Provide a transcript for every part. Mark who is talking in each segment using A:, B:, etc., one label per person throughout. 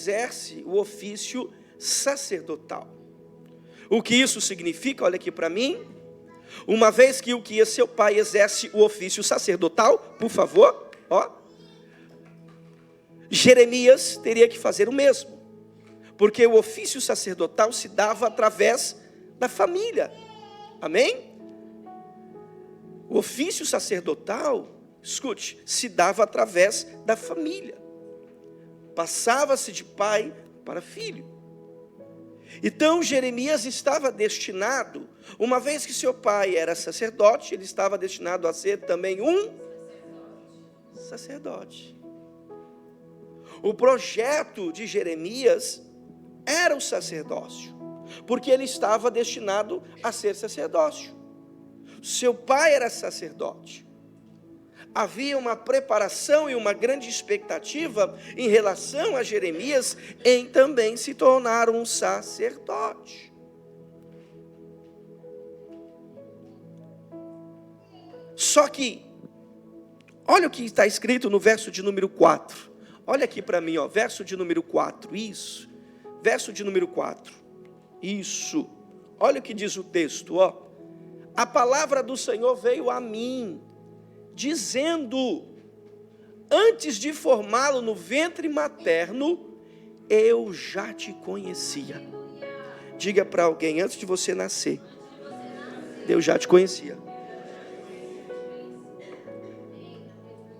A: exerce o ofício sacerdotal. O que isso significa? Olha aqui para mim. Uma vez que Ilquias, seu pai, exerce o ofício sacerdotal, por favor, Jeremias teria que fazer o mesmo, porque o ofício sacerdotal se dava através da família. Amém? O ofício sacerdotal, escute, se dava através da família. Passava-se de pai para filho. Então Jeremias estava destinado, uma vez que seu pai era sacerdote, ele estava destinado a ser também um sacerdote. O projeto de Jeremias era o sacerdócio, porque ele estava destinado a ser sacerdócio. Seu pai era sacerdote. Havia uma preparação e uma grande expectativa em relação a Jeremias em também se tornar um sacerdote. Só que, olha o que está escrito no verso de número 4. Olha aqui para mim, verso de número 4, isso. Verso de número 4, isso. Olha o que diz o texto, A palavra do Senhor veio a mim, dizendo: antes de formá-lo no ventre materno, eu já te conhecia. Diga para alguém: antes de você nascer, Deus já te conhecia.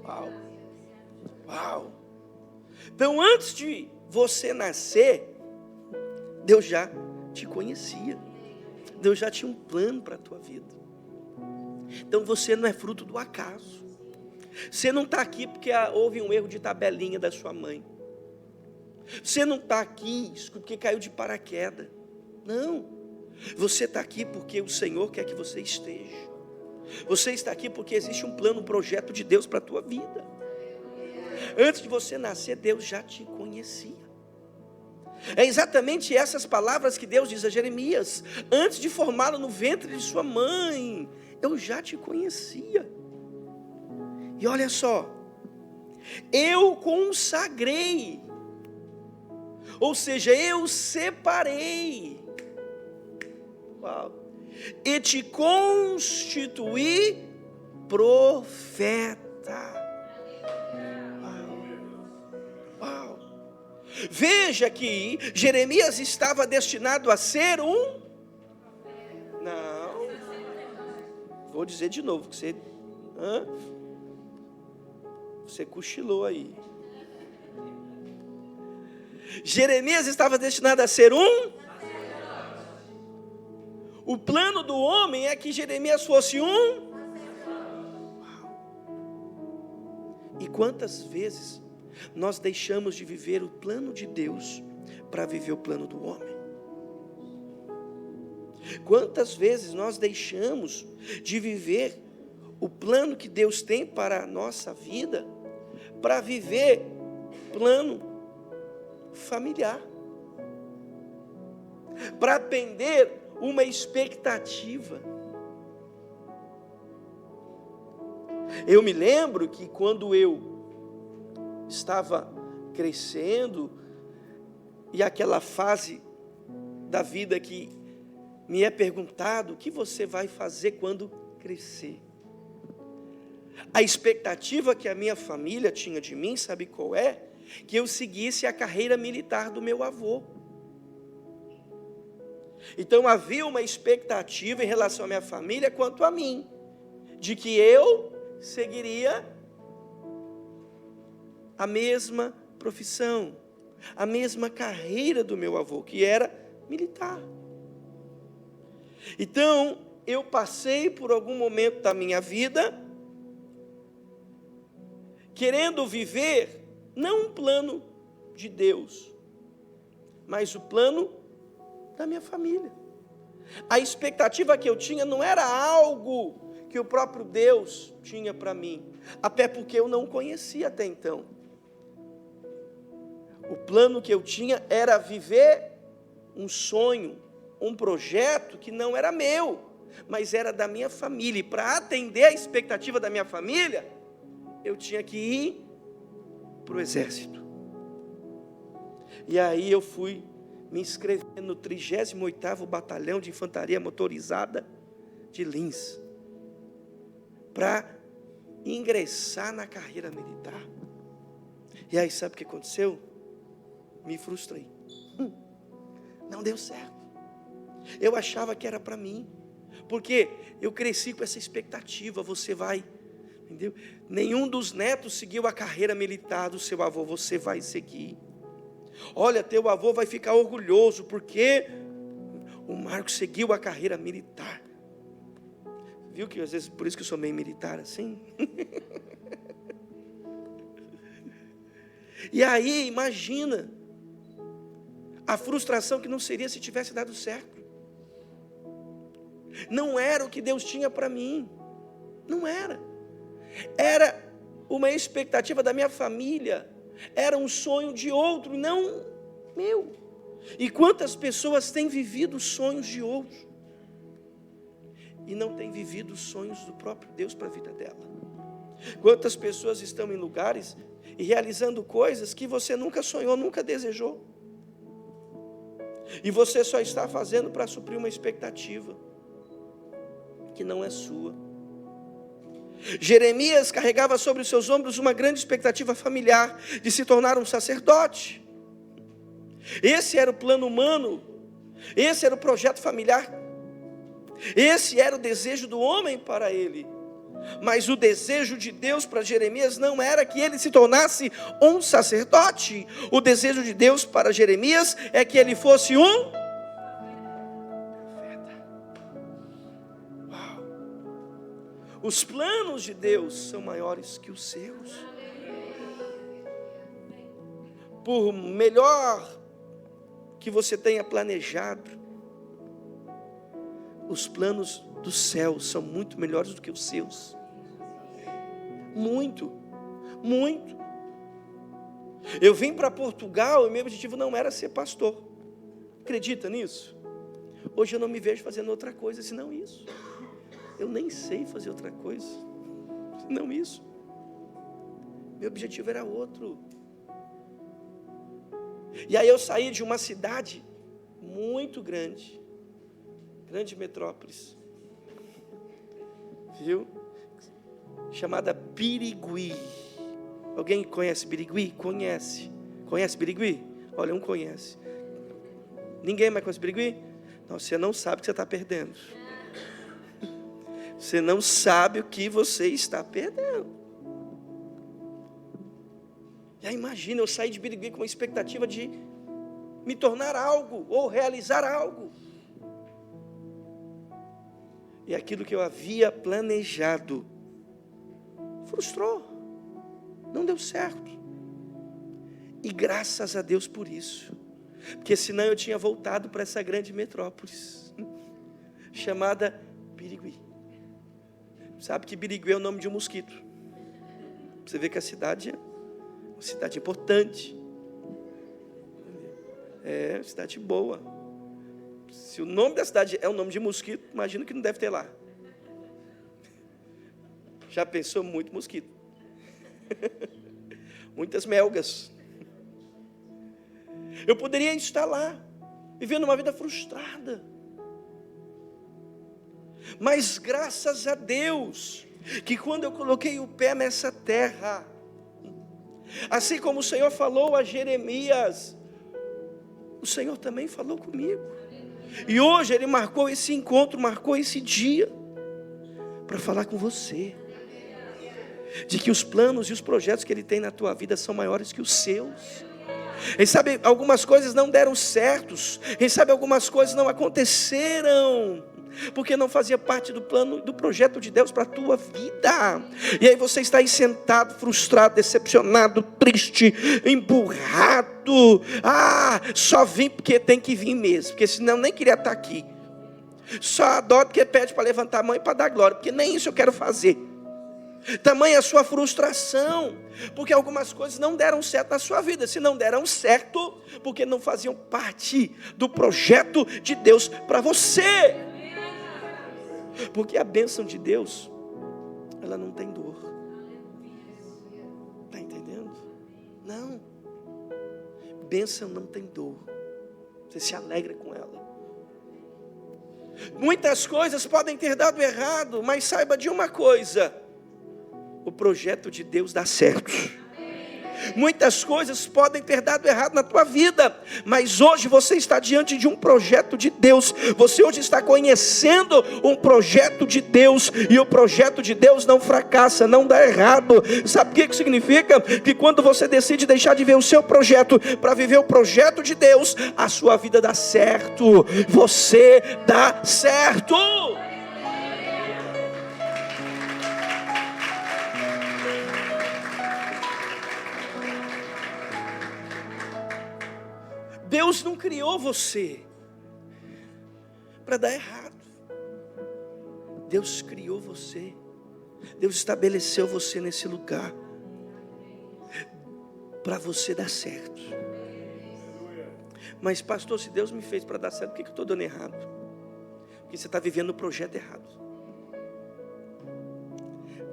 A: Uau, uau. Então, antes de você nascer, Deus já te conhecia. Deus já tinha um plano para a tua vida. Então você não é fruto do acaso. Você não está aqui porque houve um erro de tabelinha da sua mãe. Você não está aqui porque caiu de paraquedas. Não. Você está aqui porque o Senhor quer que você esteja. Você está aqui porque existe um plano, um projeto de Deus para a tua vida. Antes de você nascer, Deus já te conhecia. É exatamente essas palavras que Deus diz a Jeremias: antes de formá-lo no ventre de sua mãe, eu já te conhecia. E olha só, eu consagrei, ou seja, eu separei, e te constituí profeta. Veja que Jeremias estava destinado a ser um... Não. Vou dizer de novo, que você cochilou aí. Jeremias estava destinado a ser um... O plano do homem é que Jeremias fosse um... E quantas vezes nós deixamos de viver o plano de Deus para viver o plano do homem? Quantas vezes nós deixamos de viver o plano que Deus tem para a nossa vida para viver plano familiar, para atender uma expectativa? Eu me lembro que quando eu estava crescendo, e aquela fase da vida que me é perguntado: o que você vai fazer quando crescer? A expectativa que a minha família tinha de mim, sabe qual é? Que eu seguisse a carreira militar do meu avô. Então havia uma expectativa em relação à minha família quanto a mim, de que eu seguiria a mesma profissão, a mesma carreira do meu avô, que era militar. Então, eu passei por algum momento da minha vida querendo viver não um plano de Deus, mas o plano da minha família. A expectativa que eu tinha não era algo que o próprio Deus tinha para mim, até porque eu não conhecia até então. O plano que eu tinha era viver um sonho, um projeto que não era meu, mas era da minha família. E para atender a expectativa da minha família, eu tinha que ir para o exército. E aí eu fui me inscrever no 38º Batalhão de Infantaria Motorizada de Lins, para ingressar na carreira militar. E aí sabe o que aconteceu? Me frustrei. Não deu certo. Eu achava que era para mim, porque eu cresci com essa expectativa. Você vai, entendeu? Nenhum dos netos seguiu a carreira militar do seu avô, você vai seguir. Olha, teu avô vai ficar orgulhoso, porque o Marcos seguiu a carreira militar. Viu que às vezes, por isso que eu sou meio militar assim? E aí, imagina a frustração que não seria se tivesse dado certo. Não era o que Deus tinha para mim. Não era. Era uma expectativa da minha família. Era um sonho de outro, não meu. E quantas pessoas têm vivido sonhos de outros e não têm vivido os sonhos do próprio Deus para a vida dela? Quantas pessoas estão em lugares e realizando coisas que você nunca sonhou, nunca desejou, e você só está fazendo para suprir uma expectativa que não é sua. Jeremias carregava sobre os seus ombros uma grande expectativa familiar de se tornar um sacerdote. Esse era o plano humano, esse era o projeto familiar, esse era o desejo do homem para ele. Mas o desejo de Deus para Jeremias não era que ele se tornasse um sacerdote. O desejo de Deus para Jeremias é que ele fosse um profeta. Uau. Os planos de Deus são maiores que os seus. Por melhor que você tenha planejado, os planos do céu são muito melhores do que os seus. Muito, muito. Eu vim para Portugal e meu objetivo não era ser pastor. Acredita nisso? Hoje eu não me vejo fazendo outra coisa senão isso. Eu nem sei fazer outra coisa senão isso. Meu objetivo era outro. E aí eu saí de uma cidade muito grande, grande metrópolis, viu? Chamada Birigui. Alguém conhece Birigui? Conhece. Conhece Birigui? Olha, um conhece. Ninguém mais conhece Birigui? Não, você não sabe o que você está perdendo. Você não sabe o que você está perdendo. E aí imagina, eu saí de Birigui com uma expectativa de me tornar algo, ou realizar algo. E aquilo que eu havia planejado frustrou, não deu certo. E graças a Deus por isso, porque senão eu tinha voltado para essa grande metrópolis chamada Birigui. Sabe que Birigui é o nome de um mosquito. Você vê que a cidade é uma cidade importante, é uma cidade boa. Se o nome da cidade é o nome de mosquito, imagino que não deve ter lá. Já pensou? Muito mosquito. Muitas melgas. Eu poderia estar lá, vivendo uma vida frustrada. Mas graças a Deus, que quando eu coloquei o pé nessa terra, assim como o Senhor falou a Jeremias, o Senhor também falou comigo. E hoje Ele marcou esse encontro, marcou esse dia, para falar com você, de que os planos e os projetos que Ele tem na tua vida são maiores que os seus. Quem sabe algumas coisas não deram certos, quem sabe algumas coisas não aconteceram, porque não fazia parte do plano, do projeto de Deus para a tua vida. E aí você está aí sentado, frustrado, decepcionado, triste, emburrado. Só vim porque tem que vir mesmo, porque senão nem queria estar aqui. Só adoro porque pede para levantar a mão e para dar glória, porque nem isso eu quero fazer. Tamanha a sua frustração, porque algumas coisas não deram certo na sua vida. Se não deram certo, porque não faziam parte do projeto de Deus para você. Porque a bênção de Deus, ela não tem dor. Está entendendo? Não. bênção não tem dor. Você se alegra com ela. Muitas coisas podem ter dado errado, mas saiba de uma coisa: o projeto de Deus dá certo. Muitas coisas podem ter dado errado na tua vida, mas hoje você está diante de um projeto de Deus. Você hoje está conhecendo um projeto de Deus, e o projeto de Deus não fracassa, não dá errado. Sabe o que isso significa? Que quando você decide deixar de ver o seu projeto para viver o projeto de Deus, a sua vida dá certo. Você dá certo. Deus não criou você para dar errado. Deus criou você. Deus estabeleceu você nesse lugar para você dar certo. Mas pastor, se Deus me fez para dar certo, por que eu estou dando errado? Porque você está vivendo o projeto errado.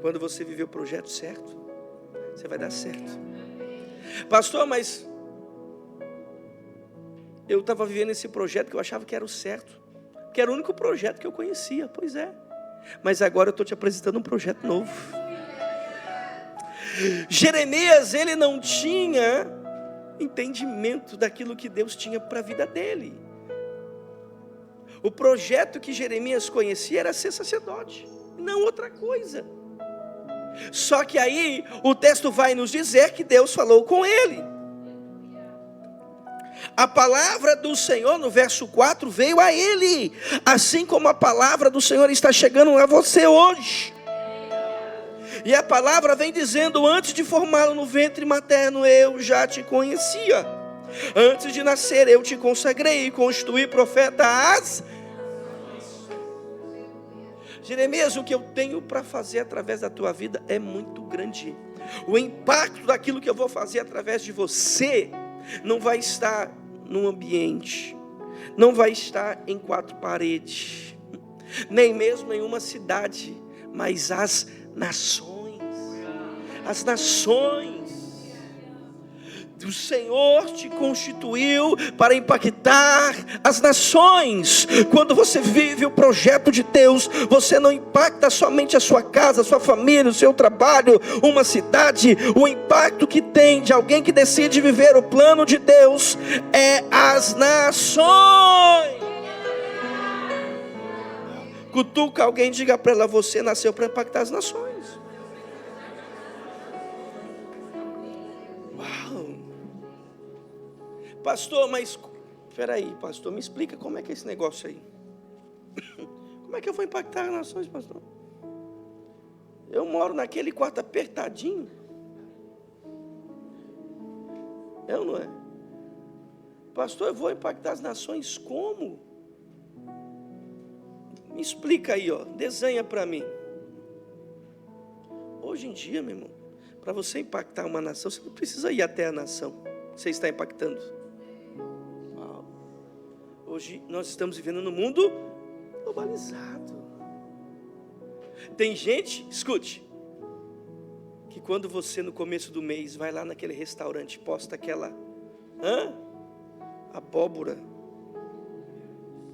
A: Quando você viver o projeto certo, você vai dar certo. Pastor, mas eu estava vivendo esse projeto que eu achava que era o certo, que era o único projeto que eu conhecia. Pois é, mas agora eu estou te apresentando um projeto novo. Jeremias, ele não tinha entendimento daquilo que Deus tinha para a vida dele. O projeto que Jeremias conhecia era ser sacerdote, não outra coisa. Só que aí o texto vai nos dizer que Deus falou com ele. A palavra do Senhor no verso 4 veio a ele, assim como a palavra do Senhor está chegando a você hoje. E a palavra vem dizendo: antes de formá-lo no ventre materno eu já te conhecia, antes de nascer eu te consagrei e constituí profeta às... Jeremias, o que eu tenho para fazer através da tua vida é muito grande. O impacto daquilo que eu vou fazer através de você não vai estar num ambiente, não vai estar em quatro paredes, nem mesmo em uma cidade, mas as nações. As nações. O Senhor te constituiu para impactar as nações. Quando você vive o projeto de Deus, você não impacta somente a sua casa, a sua família, o seu trabalho, uma cidade. O impacto que tem de alguém que decide viver o plano de Deus é as nações. Cutuca alguém, diga para ela: você nasceu para impactar as nações. Pastor, mas espera aí, pastor, me explica como é que é esse negócio aí. Como é que eu vou impactar as nações, pastor? Eu moro naquele quarto apertadinho. Eu não é? Pastor, eu vou impactar as nações como? Me explica aí, ó, desenha para mim. Hoje em dia, meu irmão, para você impactar uma nação, você não precisa ir até a nação que você está impactando. Hoje nós estamos vivendo num mundo globalizado. Tem gente, escute, que quando você no começo do mês vai lá naquele restaurante, posta aquela abóbora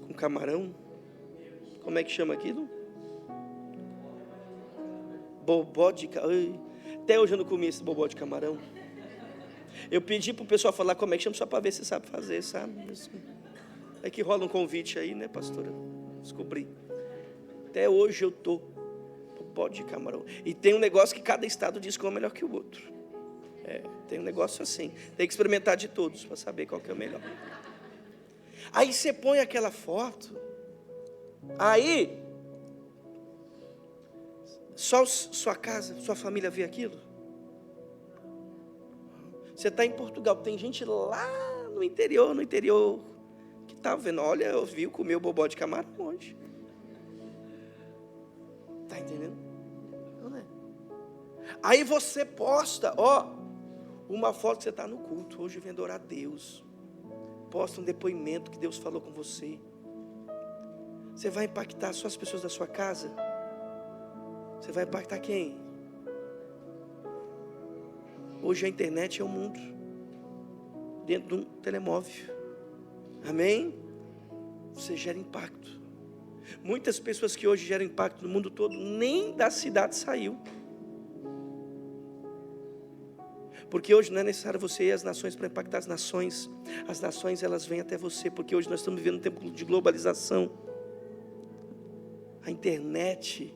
A: com camarão, como é que chama aquilo? Bobó de camarão. Até hoje eu não comi esse bobó de camarão. Eu pedi para o pessoal falar como é que chama, só para ver se sabe fazer, sabe? É que rola um convite aí, né, pastora? Descobri. Até hoje eu tô bobó de camarão. E tem um negócio que cada estado diz que é melhor que o outro. Tem um negócio assim. Tem que experimentar de todos para saber qual que é o melhor. Aí você põe aquela foto. Aí só sua casa, sua família vê aquilo. Você está em Portugal, tem gente lá no interior, que está vendo: olha, eu vi comer o bobó de camarão hoje. Está entendendo? Não é? Aí você posta, uma foto que você está no culto, hoje vem adorar a Deus. Posta um depoimento que Deus falou com você. Você vai impactar só as pessoas da sua casa? Você vai impactar quem? Hoje a internet é o mundo. dentro de um telemóvel. Amém? Você gera impacto. Muitas pessoas que hoje geram impacto no mundo todo, nem da cidade saiu. Porque hoje não é necessário você ir às nações para impactar as nações. As nações, elas vêm até você, porque hoje nós estamos vivendo um tempo de globalização. A internet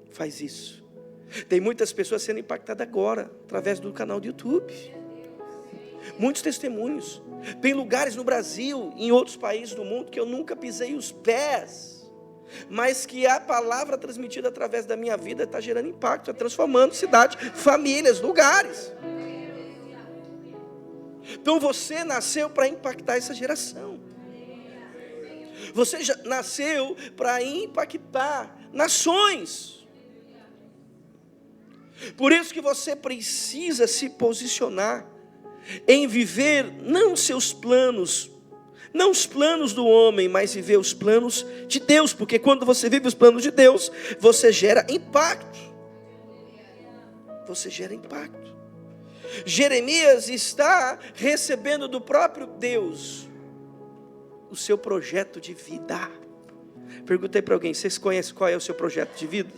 A: faz isso. Tem muitas pessoas sendo impactadas agora, através do canal do YouTube. Muitos testemunhos. Tem lugares no Brasil, em outros países do mundo, que eu nunca pisei os pés, mas que a palavra transmitida através da minha vida está gerando impacto, está transformando cidade, famílias, lugares. Então você nasceu para impactar essa geração. Você já nasceu para impactar nações. Por isso que você precisa se posicionar em viver não seus planos, não os planos do homem, mas viver os planos de Deus, porque quando você vive os planos de Deus, você gera impacto. Você gera impacto. Jeremias está recebendo do próprio Deus o seu projeto de vida. Perguntei para alguém: vocês conhecem qual é o seu projeto de vida?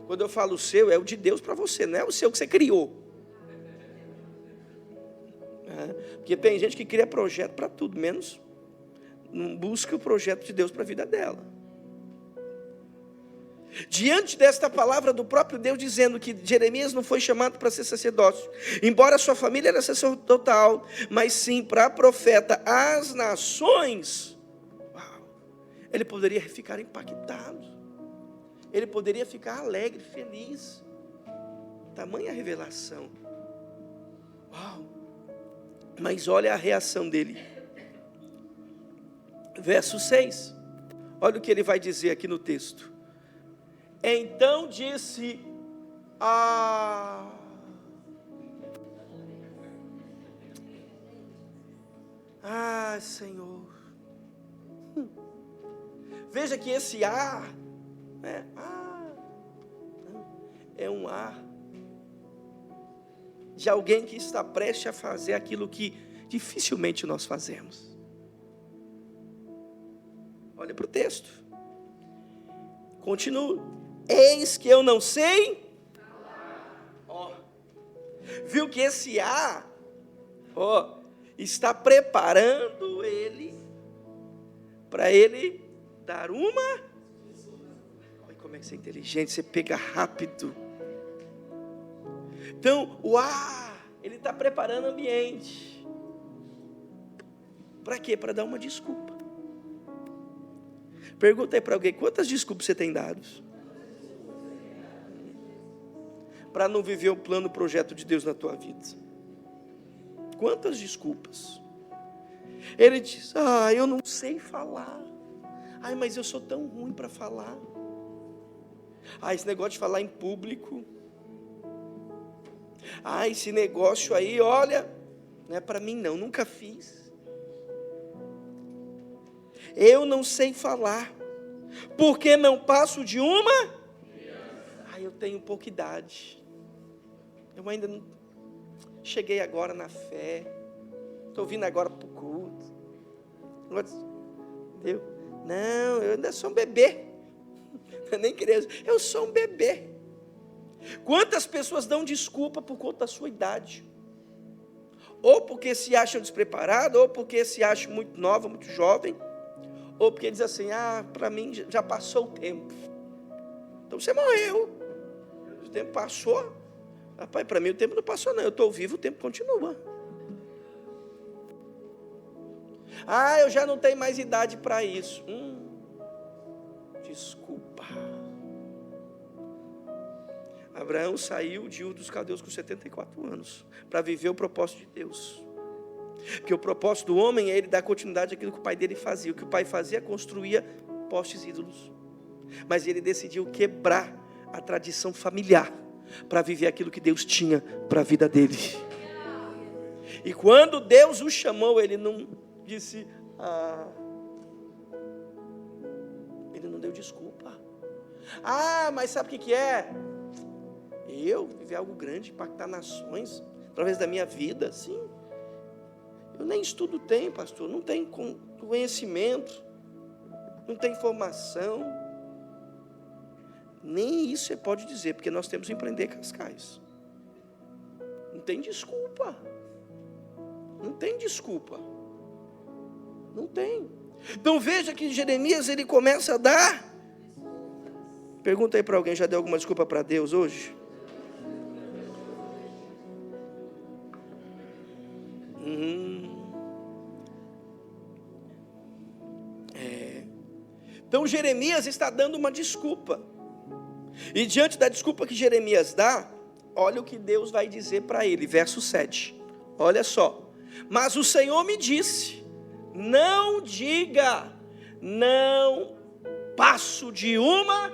A: Quando eu falo o seu, é o de Deus para você, não é o seu que você criou. Porque tem gente que cria projeto para tudo, menos não busca o projeto de Deus para a vida dela. Diante desta palavra do próprio Deus dizendo que Jeremias não foi chamado para ser sacerdócio, embora sua família era sacerdotal, mas sim para profeta às nações, ele poderia ficar impactado, ele poderia ficar alegre, feliz. Tamanha revelação. Uau! Mas olha a reação dele. Verso 6. Olha o que ele vai dizer aqui no texto. Então disse Senhor. Veja que esse né? É um de alguém que está prestes a fazer aquilo que dificilmente nós fazemos. Olha para o texto. Continua. Eis que eu não sei. Viu que esse está preparando ele para ele dar uma. Olha como é que você é inteligente, você pega rápido. Então, ele está preparando o ambiente. Para quê? Para dar uma desculpa. Pergunta aí para alguém: quantas desculpas você tem dado para não viver o plano, o projeto de Deus na tua vida? Quantas desculpas? Ele diz: eu não sei falar. Mas eu sou tão ruim para falar. Esse negócio de falar em público. Esse negócio aí, olha, não é para mim não, nunca fiz. Eu não sei falar, porque não passo de uma. Eu tenho pouca idade. Eu ainda não cheguei agora na fé. Estou vindo agora para o culto. Entendeu? Não, eu ainda sou um bebê. Nem criança. Eu sou um bebê. Quantas pessoas dão desculpa por conta da sua idade? Ou porque se acham despreparados, ou porque se acham muito nova, muito jovem, ou porque diz assim: para mim já passou o tempo. Então você morreu. O tempo passou. Rapaz, para mim o tempo não passou não. Eu estou vivo, o tempo continua. Eu já não tenho mais idade para isso. Desculpa. Abraão saiu de Ur dos Caldeus com 74 anos para viver o propósito de Deus. Porque o propósito do homem é ele dar continuidade àquilo que o pai dele fazia. O que o pai fazia, construía postes ídolos. Mas ele decidiu quebrar a tradição familiar para viver aquilo que Deus tinha para a vida dele. E quando Deus o chamou, ele não disse, ele não deu desculpa. Mas sabe o que é? Eu viver algo grande, impactar nações. através da minha vida, sim. Eu nem estudo tenho, pastor, não tenho conhecimento, não tenho informação. Nem isso você pode dizer, porque nós temos que empreender Cascais. Não tem desculpa. Não tem desculpa. Não tem. Então veja que Jeremias, ele começa a dar. Pergunta aí para alguém, já deu alguma desculpa para Deus hoje? Então Jeremias está dando uma desculpa. E diante da desculpa que Jeremias dá, olha o que Deus vai dizer para ele, verso 7. Olha só. Mas o Senhor me disse, não diga, não passo de uma.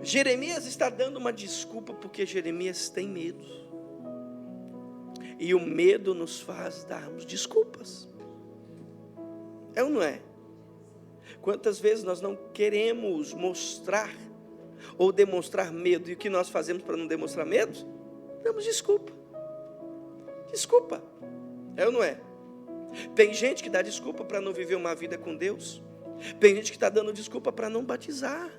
A: Jeremias está dando uma desculpa porque Jeremias tem medo. E o medo nos faz darmos desculpas. É ou não é? Quantas vezes nós não queremos mostrar ou demonstrar medo, e o que nós fazemos para não demonstrar medo? Damos desculpa. Desculpa. É ou não é? Tem gente que dá desculpa para não viver uma vida com Deus. Tem gente que está dando desculpa para não batizar.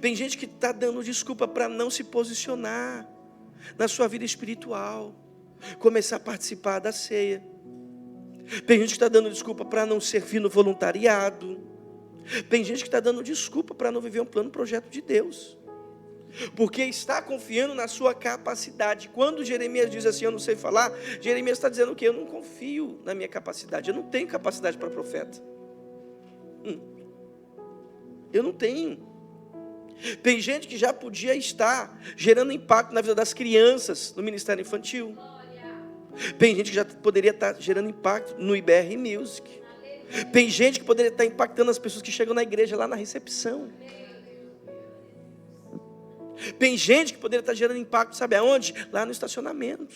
A: Tem gente que está dando desculpa para não se posicionar na sua vida espiritual, começar a participar da ceia. Tem gente que está dando desculpa para não servir no voluntariado. Tem gente que está dando desculpa para não viver um plano, projeto de Deus, porque está confiando na sua capacidade. Quando Jeremias diz assim, eu não sei falar, Jeremias está dizendo o quê? Eu não confio na minha capacidade, eu não tenho capacidade para profeta. Eu não tenho. Tem gente que já podia estar gerando impacto na vida das crianças, no ministério infantil. Tem gente que já poderia estar gerando impacto no IBR Music. Tem gente que poderia estar impactando as pessoas que chegam na igreja lá na recepção. Tem gente que poderia estar gerando impacto, sabe aonde? Lá no estacionamento.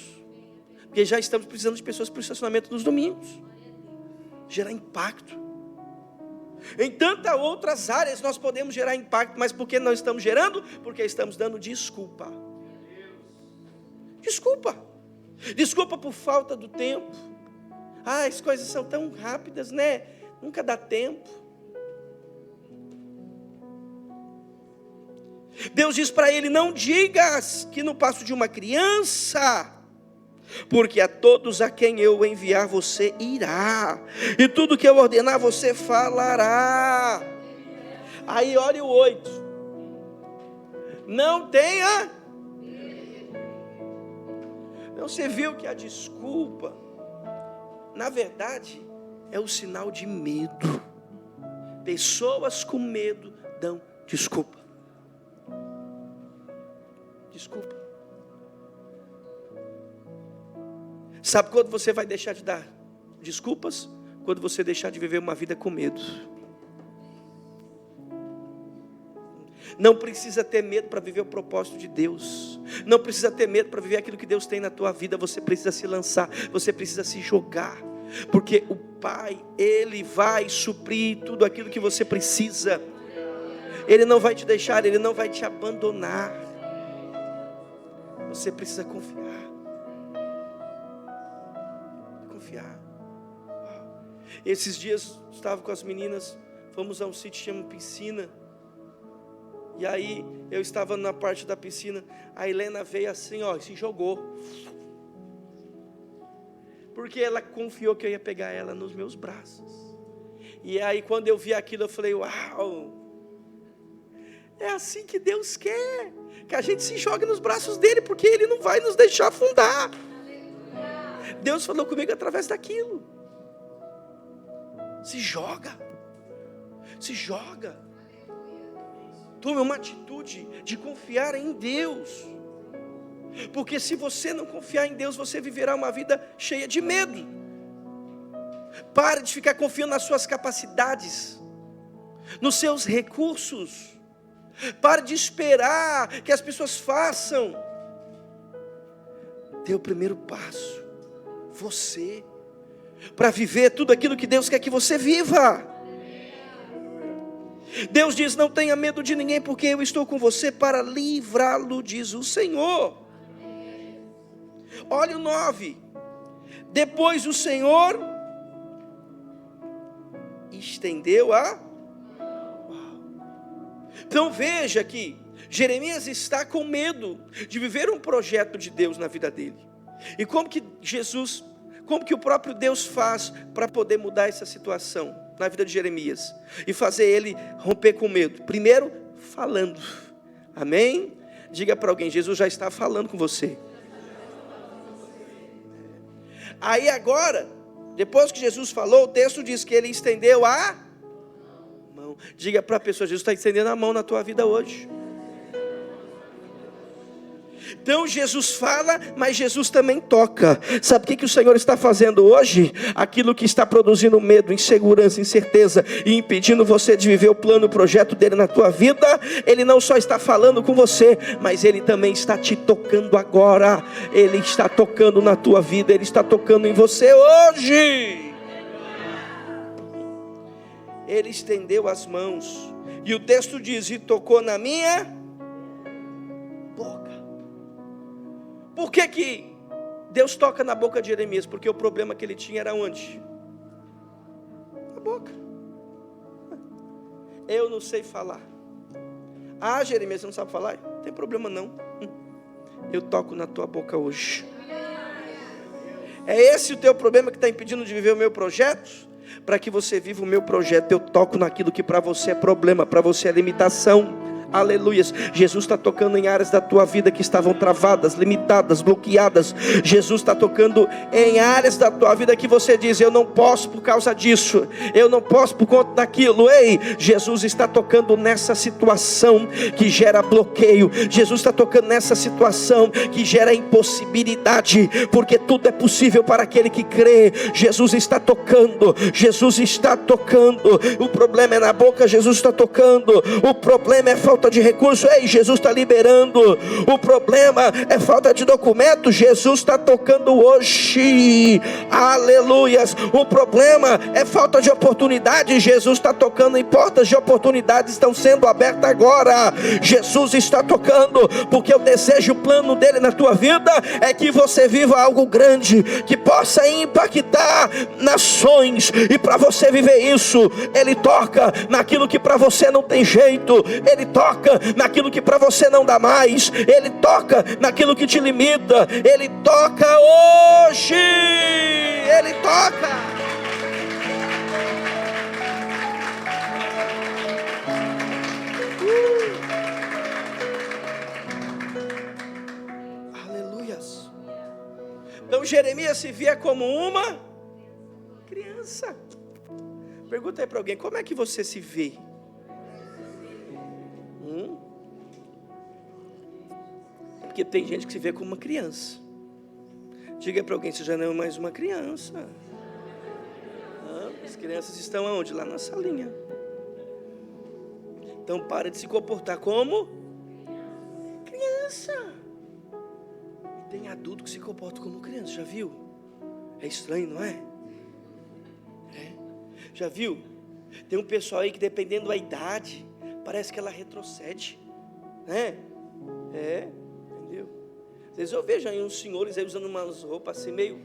A: Porque já estamos precisando de pessoas para o estacionamento nos domingos. Gerar impacto. Em tantas outras áreas nós podemos gerar impacto, mas por que não estamos gerando? Porque estamos dando desculpa. Desculpa. Desculpa por falta do tempo. As coisas são tão rápidas, né? Nunca dá tempo. Deus diz para ele, não digas que no passo de uma criança, porque a todos a quem eu enviar você irá, e tudo que eu ordenar você falará. Aí olha o 8. Não tenha. Então você viu que a desculpa, na verdade, é o sinal de medo. Pessoas com medo dão desculpa. Desculpa. Sabe quando você vai deixar de dar desculpas? Quando você deixar de viver uma vida com medo. Não precisa ter medo para viver o propósito de Deus. Não precisa ter medo para viver aquilo que Deus tem na tua vida. Você precisa se lançar, você precisa se jogar, porque o Pai, Ele vai suprir tudo aquilo que você precisa. Ele não vai te deixar, Ele não vai te abandonar. Você precisa confiar. Confiar. Esses dias estava com as meninas, fomos a um sítio que chama Piscina. E aí eu estava na parte da piscina, a Helena veio assim, ó, e se jogou. Porque ela confiou que eu ia pegar ela nos meus braços. E aí quando eu vi aquilo eu falei, uau, é assim que Deus quer, que a gente se jogue nos braços dele, porque Ele não vai nos deixar afundar. Deus falou comigo através daquilo. Se joga. Se joga. Tome uma atitude de confiar em Deus. Porque se você não confiar em Deus, você viverá uma vida cheia de medo. Pare de ficar confiando nas suas capacidades, nos seus recursos. Pare de esperar que as pessoas façam. Dê o primeiro passo. Você. Para viver tudo aquilo que Deus quer que você viva. Deus diz, não tenha medo de ninguém, porque eu estou com você para livrá-lo, diz o Senhor. Olha o 9. Depois o Senhor estendeu a... Então veja que Jeremias está com medo de viver um projeto de Deus na vida dele. E como que o próprio Deus faz para poder mudar essa situação na vida de Jeremias e fazer ele romper com medo? Primeiro, falando. Amém? Diga para alguém, Jesus já está falando com você. Aí agora, depois que Jesus falou, o texto diz que ele estendeu a mão. Diga para a pessoa, Jesus está estendendo a mão na tua vida hoje. Então Jesus fala, mas Jesus também toca. Sabe o que o Senhor está fazendo hoje? Aquilo que está produzindo medo, insegurança, incerteza e impedindo você de viver o plano, o projeto dele na tua vida. Ele não só está falando com você, mas ele também está te tocando agora. Ele está tocando na tua vida, ele está tocando em você hoje. Ele estendeu as mãos e o texto diz, e tocou na minha boca. Por que Deus toca na boca de Jeremias? Porque o problema que ele tinha era onde? Na boca. Eu não sei falar. Ah, Jeremias, você não sabe falar? Não tem problema não. Eu toco na tua boca hoje. É esse o teu problema que está impedindo de viver o meu projeto? Para que você viva o meu projeto, eu toco naquilo que para você é problema, para você é limitação. Aleluias. Jesus está tocando em áreas da tua vida que estavam travadas, limitadas, bloqueadas. Jesus está tocando em áreas da tua vida que você diz, eu não posso por causa disso, eu não posso por conta daquilo. Ei, Jesus está tocando nessa situação que gera bloqueio. Jesus está tocando nessa situação que gera impossibilidade, porque tudo é possível para aquele que crê. Jesus está tocando, Jesus está tocando. O problema é na boca, Jesus está tocando. O problema é falta de recurso, ei, Jesus está liberando. O problema é falta de documento, Jesus está tocando hoje. Aleluias. O problema é falta de oportunidade, Jesus está tocando em portas de oportunidades estão sendo abertas agora. Jesus está tocando, porque o desejo, o plano dele na tua vida é que você viva algo grande, que possa impactar nações. E para você viver isso, ele toca naquilo que para você não tem jeito, ele toca naquilo que para você não dá mais, ele toca naquilo que te limita, ele toca hoje, ele toca. Aleluias. Então Jeremias se via como uma criança. Pergunta aí para alguém, como é que você se vê? Porque tem gente que se vê como uma criança. Diga para alguém, você já não é mais uma criança. As crianças estão aonde? Lá na salinha. Então para de se comportar como criança. E tem adulto que se comporta como criança, já viu? É estranho, não é? Já viu? Tem um pessoal aí que dependendo da idade, parece que ela retrocede, né? Entendeu? Às vezes eu vejo aí uns senhores aí usando umas roupas assim meio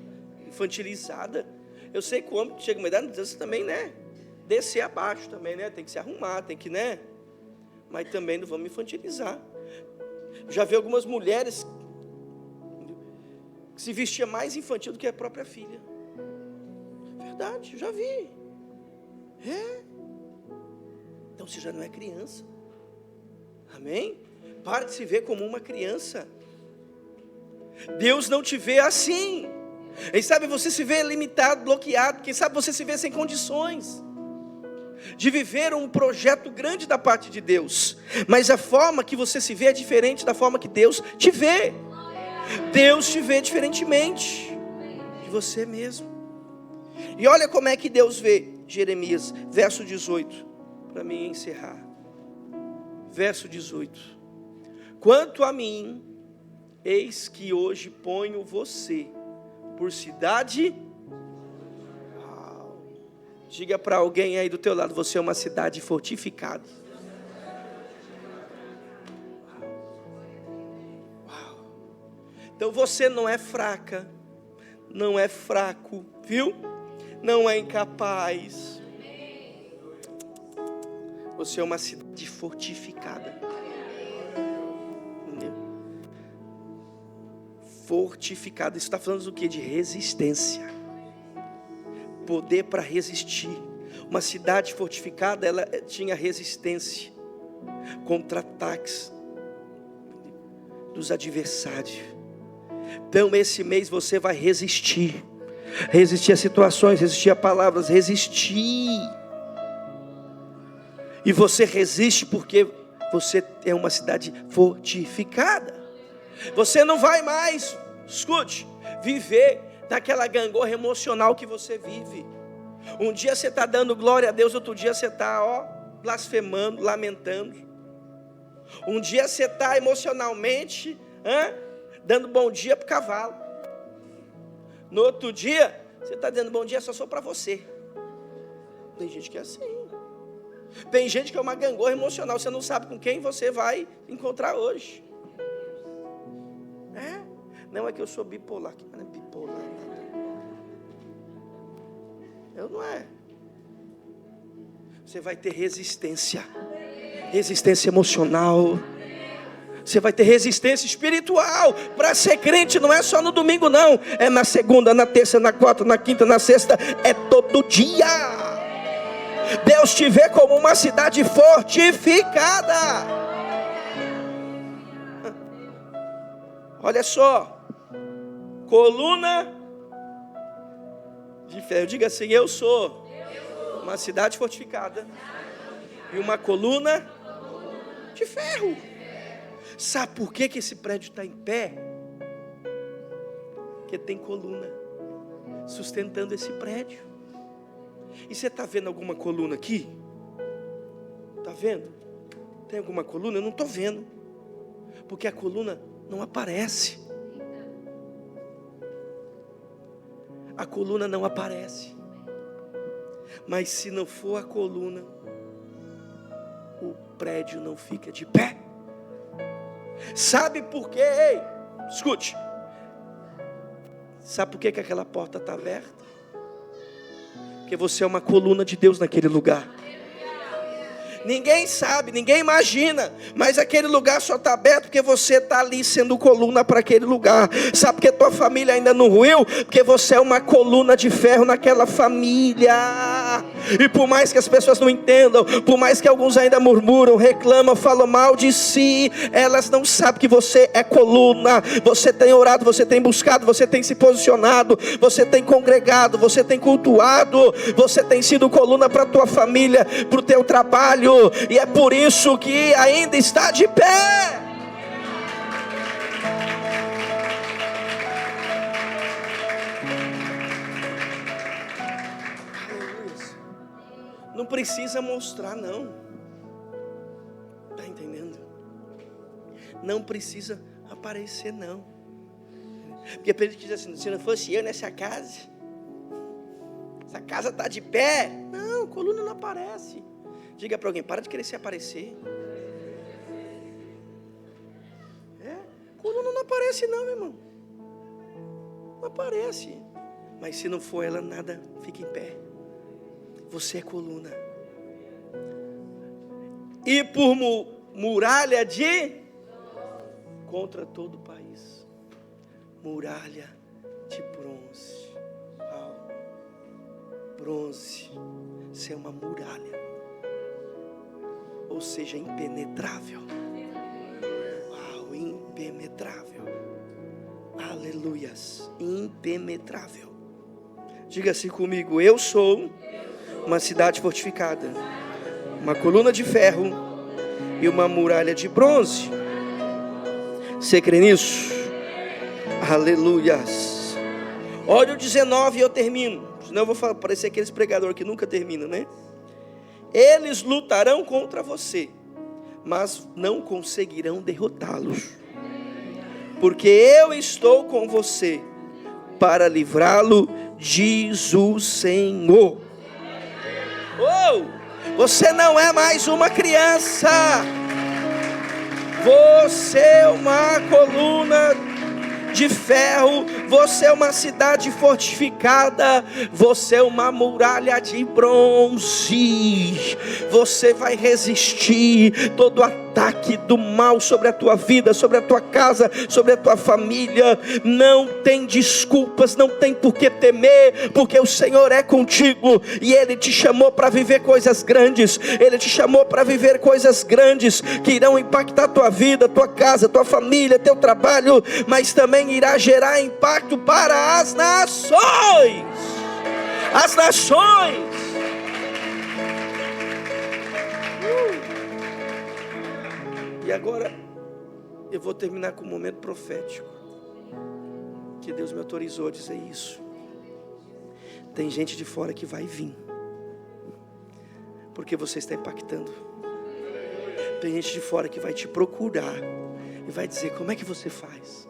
A: infantilizadas. Eu sei como, chega uma idade, você também, né? Descer abaixo também, né? Tem que se arrumar, tem que, né? Mas também não vamos infantilizar. Já vi algumas mulheres que se vestia mais infantil do que a própria filha. Verdade, já vi. Então você já não é criança. Amém? Para de se ver como uma criança. Deus não te vê assim. Quem sabe você se vê limitado, bloqueado. Quem sabe você se vê sem condições de viver um projeto grande da parte de Deus. Mas a forma que você se vê é diferente da forma que Deus te vê. Deus te vê diferentemente de você mesmo. E olha como é que Deus vê Jeremias, verso 18, para mim encerrar. Verso 18: quanto a mim, eis que hoje ponho você por cidade. Diga para alguém aí do teu lado, você é uma cidade fortificada. Então você não é fraca, não é fraco, viu? Não é incapaz. Você é uma cidade fortificada. Entendeu? Fortificada. Isso está falando do quê? De resistência. Poder para resistir. Uma cidade fortificada, ela tinha resistência contra ataques dos adversários. Então esse mês você vai resistir. Resistir a situações, resistir a palavras, resistir. E você resiste porque você é uma cidade fortificada. Você não vai mais, escute, viver naquela gangorra emocional que você vive. Um dia você está dando glória a Deus, outro dia você está blasfemando, lamentando. Um dia você está emocionalmente dando bom dia para o cavalo. No outro dia, você está dando bom dia só para você. Tem gente que é assim. Tem gente que é uma gangorra emocional. Você não sabe com quem você vai encontrar hoje. Não é que eu sou bipolar. Que não é bipolar, nada. Eu não é. Você vai ter resistência. Resistência emocional. Você vai ter resistência espiritual. Para ser crente não é só no domingo não. É na segunda, na terça, na quarta, na quinta, na sexta. É todo dia. Deus te vê como uma cidade fortificada. Olha só. Coluna de ferro. Diga assim: eu sou uma cidade fortificada. E uma coluna de ferro. Sabe por que esse prédio está em pé? Porque tem coluna sustentando esse prédio. E você está vendo alguma coluna aqui? Está vendo? Tem alguma coluna? Eu não estou vendo. Porque a coluna não aparece. A coluna não aparece. Mas se não for a coluna, o prédio não fica de pé. Sabe por quê? Ei, escute. Sabe por que aquela porta está aberta? Porque você é uma coluna de Deus naquele lugar. Ninguém sabe, ninguém imagina, mas aquele lugar só está aberto porque você está ali sendo coluna para aquele lugar. Sabe por que tua família ainda não ruiu? Porque você é uma coluna de ferro naquela família. E por mais que as pessoas não entendam, por mais que alguns ainda murmuram, reclamam, falam mal de si, elas não sabem que você é coluna. Você tem orado, você tem buscado, você tem se posicionado, você tem congregado, você tem cultuado, você tem sido coluna para a tua família, para o teu trabalho. E é por isso que ainda está de pé. Não precisa mostrar, não. Está entendendo? Não precisa aparecer, não. Porque Pedro diz assim: se não fosse eu nessa casa, essa casa está de pé. Não, coluna não aparece. Diga para alguém: para de querer se aparecer. Coluna não aparece não, meu irmão. Não aparece. Mas se não for ela, nada fica em pé. Você é coluna. E por muralha de contra todo o país. Muralha de bronze. Bronze. Você é uma muralha. Ou seja, impenetrável. Uau, impenetrável. Aleluias. Impenetrável. Diga assim comigo: eu sou uma cidade fortificada, uma coluna de ferro e uma muralha de bronze. Você crê nisso? Aleluias. Olha o 19 e eu termino. Senão eu vou parecer aqueles pregadores que nunca terminam, né? Eles lutarão contra você, mas não conseguirão derrotá-los, porque eu estou com você para livrá-lo, diz o Senhor. Você não é mais uma criança. Você é uma coluna de ferro, você é uma cidade fortificada, você é uma muralha de bronze. Você vai resistir todo ataque do mal sobre a tua vida, sobre a tua casa, sobre a tua família. Não tem desculpas, não tem por que temer, porque o Senhor é contigo, e Ele te chamou para viver coisas grandes. Ele te chamou para viver coisas grandes, que irão impactar a tua vida, tua casa, tua família, teu trabalho, mas também irá gerar impacto para as nações. As nações. E agora eu vou terminar com um momento profético, que Deus me autorizou a dizer isso. Tem gente de fora que vai vir, porque você está impactando. Tem gente de fora que vai te procurar e vai dizer: como é que você faz?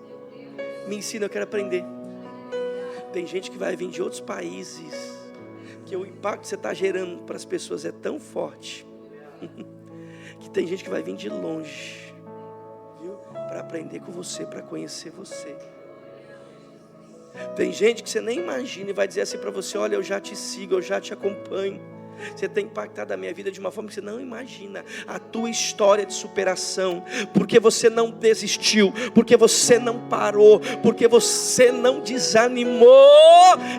A: Me ensina, eu quero aprender. Tem gente que vai vir de outros países, que o impacto que você está gerando para as pessoas é tão forte, que tem gente que vai vir de longe, viu? Para aprender com você, para conhecer você. Tem gente que você nem imagina e vai dizer assim para você: olha, eu já te sigo, eu já te acompanho. Você tem impactado a minha vida de uma forma que você não imagina. A tua história de superação, porque você não desistiu, porque você não parou, porque você não desanimou.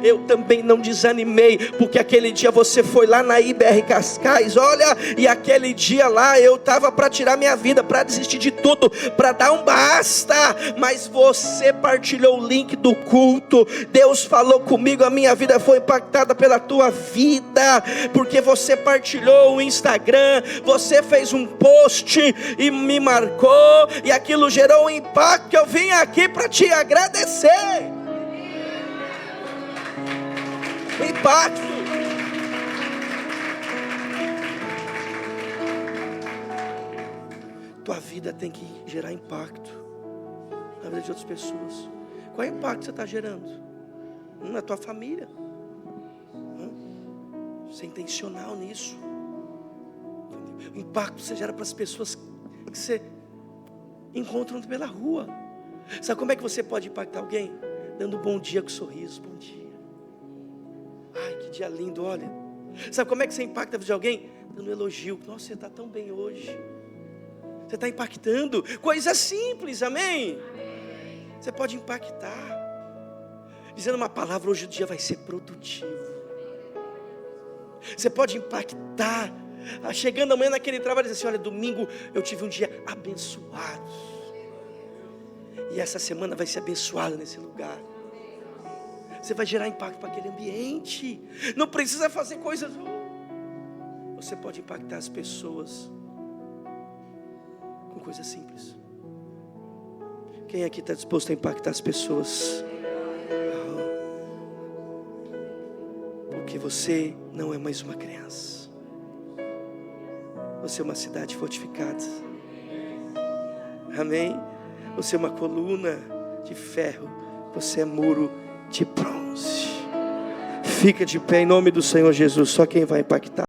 A: Eu também não desanimei, porque aquele dia você foi lá na IBR Cascais, olha, e aquele dia lá eu estava para tirar minha vida, para desistir de tudo, para dar um basta, mas você partilhou o link do culto. Deus falou comigo, a minha vida foi impactada pela tua vida, porque você partilhou o Instagram, você fez um post e me marcou, e aquilo gerou um impacto que eu vim aqui para te agradecer. Impacto. Tua vida tem que gerar impacto na vida de outras pessoas. Qual é o impacto que você está gerando? Na tua família. Você é intencional nisso. O impacto que você gera para as pessoas que você encontra pela rua. Sabe como é que você pode impactar alguém? Dando um bom dia com sorriso. Bom dia. Ai, que dia lindo, olha. Sabe como é que você impacta a vida de alguém? Dando um elogio. Nossa, você está tão bem hoje. Você está impactando. Coisa simples, amém? Você pode impactar dizendo uma palavra: hoje o dia vai ser produtivo. Você pode impactar chegando amanhã naquele trabalho e dizer assim: olha, domingo eu tive um dia abençoado, e essa semana vai ser abençoada nesse lugar. Você vai gerar impacto para aquele ambiente. Não precisa fazer coisas. Você pode impactar as pessoas com coisas simples. Quem aqui está disposto a impactar as pessoas? Porque você não é mais uma criança. Você é uma cidade fortificada. Amém? Você é uma coluna de ferro. Você é muro de bronze. Fica de pé em nome do Senhor Jesus. Só quem vai impactar.